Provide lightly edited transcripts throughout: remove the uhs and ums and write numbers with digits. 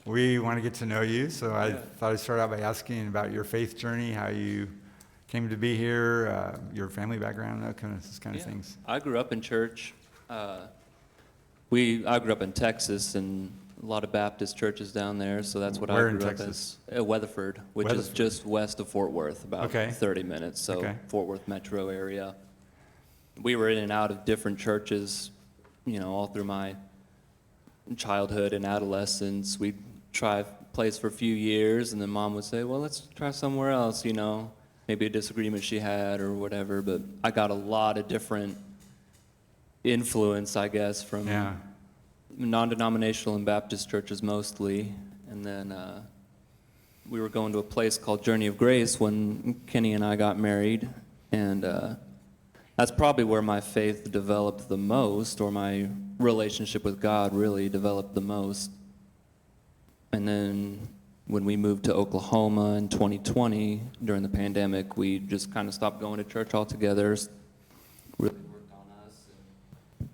We want to get to know you, so I Yeah. thought I'd start out by asking about your faith journey, how you came to be here, your family background, those kind of things. I grew up in church. I grew up in Texas, and a lot of Baptist churches down there, so that's what Where I in grew up Texas? as. Weatherford, which is Weatherford. just west of Fort Worth, about Okay. 30 minutes, so Okay. Fort Worth metro area. We were in and out of different churches, all through my childhood and adolescence. We'd try a place for a few years, and then Mom would say, well, let's try somewhere else, maybe a disagreement she had or whatever. But I got a lot of different influence, I guess, from Yeah. non-denominational and Baptist churches mostly. And then we were going to a place called Journey of Grace when Kenny and I got married. And that's probably where my faith developed the most, or my relationship with God really developed the most. And then when we moved to Oklahoma in 2020 during the pandemic, we just kind of stopped going to church altogether. Really worked on us. And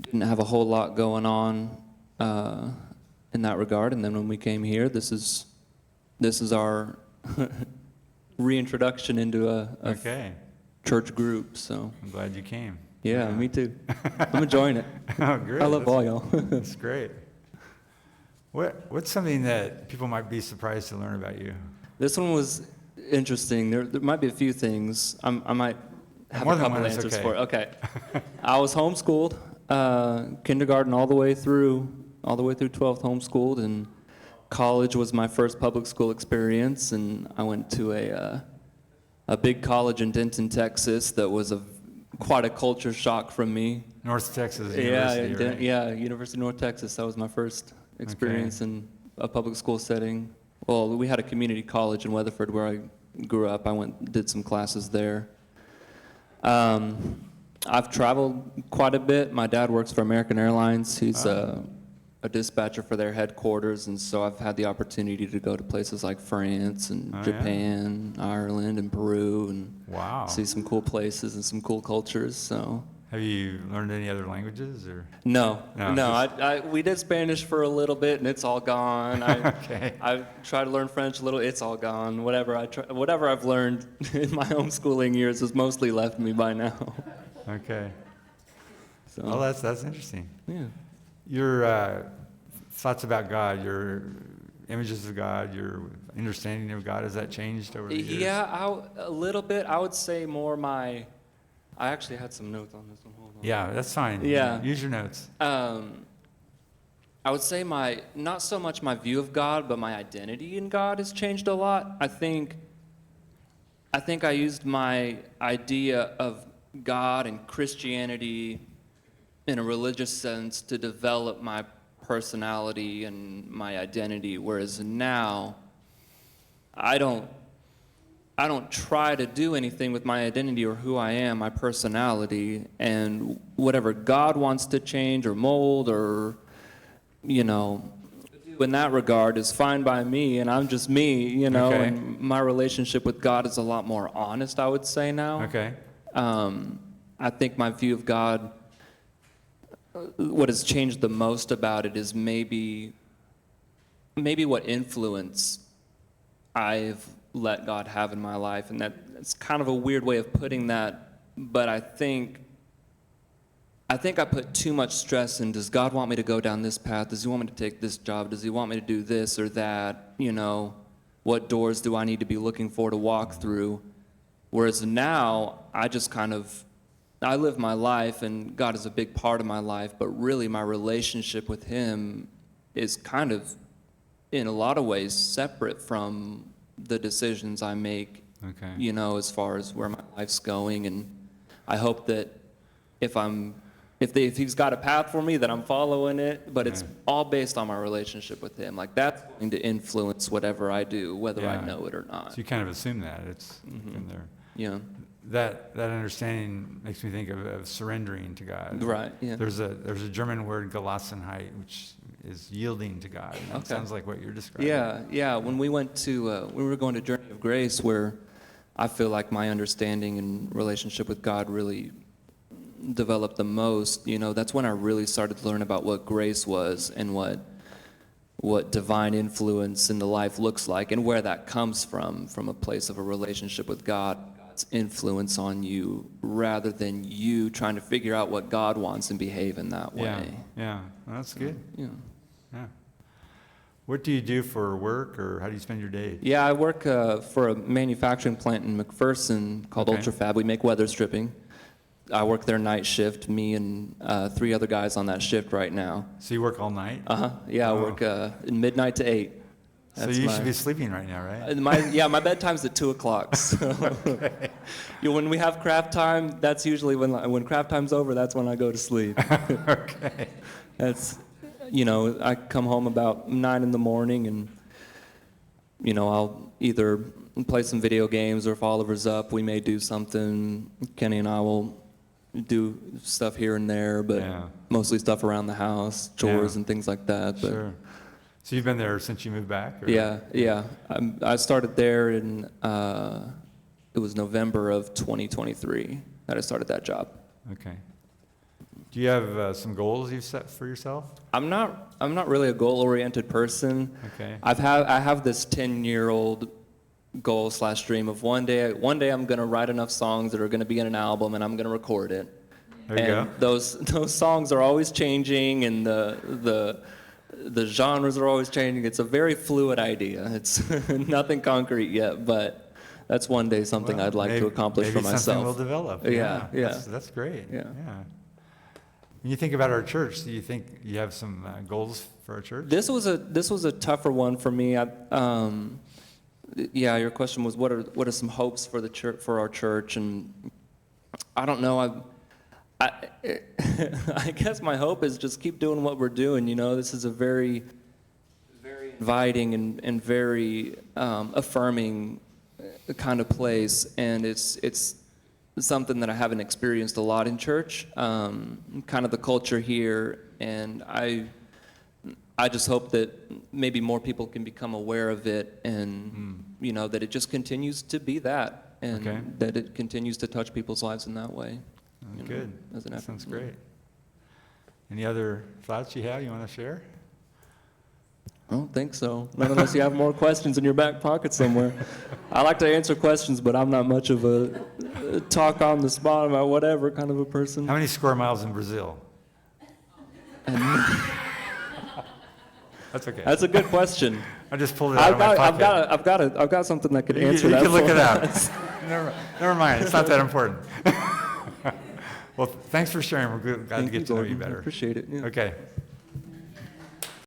didn't have a whole lot going on in that regard. And then when we came here, this is our reintroduction into a Okay. church group. So I'm glad you came. yeah, me too. I'm enjoying it. Oh, great. I love all y'all. That's great. What's something that people might be surprised to learn about you? This one was interesting. There might be a few things. I might have More a than couple one is answers okay. for it. Okay. I was homeschooled, kindergarten all the way through 12th homeschooled, and college was my first public school experience, and I went to a big college in Denton, Texas that was quite a culture shock from me. North Texas University, right? Yeah, University of North Texas. That was my first experience in a public school setting. Well, we had a community college in Weatherford where I grew up. I did some classes there. I've traveled quite a bit. My dad works for American Airlines. He's a dispatcher for their headquarters, and so I've had the opportunity to go to places like France and Japan, Ireland, and Peru, and Wow. see some cool places and some cool cultures. So. Have you learned any other languages, or? No. just- We did Spanish for a little bit, and it's all gone. Okay. I tried to learn French a little. It's all gone. Whatever I've learned in my homeschooling years has mostly left me by now. Okay. So, Well, that's interesting. yeah. Your thoughts about God, your images of God, your understanding of God, has that changed over the years? Yeah, a little bit. I would say more I actually had some notes on this one. Hold on. Yeah, that's fine. Yeah. Use your notes. I would say not so much my view of God, but my identity in God has changed a lot. I think I used my idea of God and Christianity in a religious sense to develop my personality and my identity, whereas now I don't try to do anything with my identity or who I am, my personality, and whatever God wants to change or mold or, in that regard is fine by me, and I'm just me, Okay. and my relationship with God is a lot more honest, I would say now. Okay. I think my view of God, what has changed the most about it is maybe what influence I've let God have in my life, and that's kind of a weird way of putting that, but I think I put too much stress in, does God want me to go down this path? Does he want me to take this job? Does he want me to do this or that? What doors do I need to be looking for to walk through? Whereas now, I live my life, and God is a big part of my life, but really my relationship with him is kind of, in a lot of ways, separate from the decisions I make, Okay. as far as where my life's going. And I hope that if he's got a path for me, that I'm following it, but it's all based on my relationship with him. Like, that's going to influence whatever I do, whether I Yeah. know it or not. So you kind of assume that it's in there. Yeah. That understanding makes me think of surrendering to God. Right. Yeah. There's a German word, Gelassenheit, which is yielding to God. That Okay. sounds like what you're describing. Yeah. When we went to, we were going to Journey of Grace, where I feel like my understanding and relationship with God really developed the most, that's when I really started to learn about what grace was and what divine influence in the life looks like and where that comes from a place of a relationship with God, God's influence on you, rather than you trying to figure out what God wants and behave in that way. Yeah, well, that's good. Yeah. Yeah. What do you do for work, or how do you spend your day? Yeah, I work for a manufacturing plant in McPherson called Okay. Ultrafab. We make weather stripping. I work their night shift, me and 3 other guys on that shift right now. So you work all night? Yeah, I Oh. work midnight to 8. So you should be sleeping right now, right? My bedtime's at 2 o'clock. So when we have craft time, that's usually when craft time's over, that's when I go to sleep. Okay. That's, I come home about 9 in the morning and, I'll either play some video games, or if Oliver's up, we may do something. Kenny and I will do stuff here and there, but mostly stuff around the house, chores and things like that. But Sure. So you've been there since you moved back? Or? yeah. I started there in, it was November of 2023 that I started that job. Okay. Do you have some goals you've set for yourself? I'm not really a goal-oriented person. Okay. I have this 10-year-old goal/dream of one day I'm gonna write enough songs that are gonna be in an album, and I'm gonna record it. There you go. Those songs are always changing, and the genres are always changing. It's a very fluid idea. It's nothing concrete yet, but that's one day something Well, I'd like to accomplish for maybe something myself. will develop. Yeah. That's great. Yeah. When you think about our church, do you think you have some goals for our church? This was a tougher one for me. Your question was what are some hopes for the church, for our church, and I don't know. I guess my hope is just keep doing what we're doing. This is a very, very inviting and very affirming kind of place, and it's something that I haven't experienced a lot in church. Kind of the culture here, and I just hope that maybe more people can become aware of it, and that it just continues to be that, and that it continues to touch people's lives in that way. Good. As an That effort. sounds great. Any other thoughts you have you want to share? I don't think so. Not unless you have more questions in your back pocket somewhere. I like to answer questions, but I'm not much of a talk on the spot about whatever kind of a person. How many square miles in Brazil? That's okay. That's a good question. I just pulled it out of my pocket. I've got something that could You answer that. can look for it up. us. Never mind. It's not that important. Well, thanks for sharing. We're glad to Thank get to know you Gordon. I better. appreciate it. Yeah. Okay.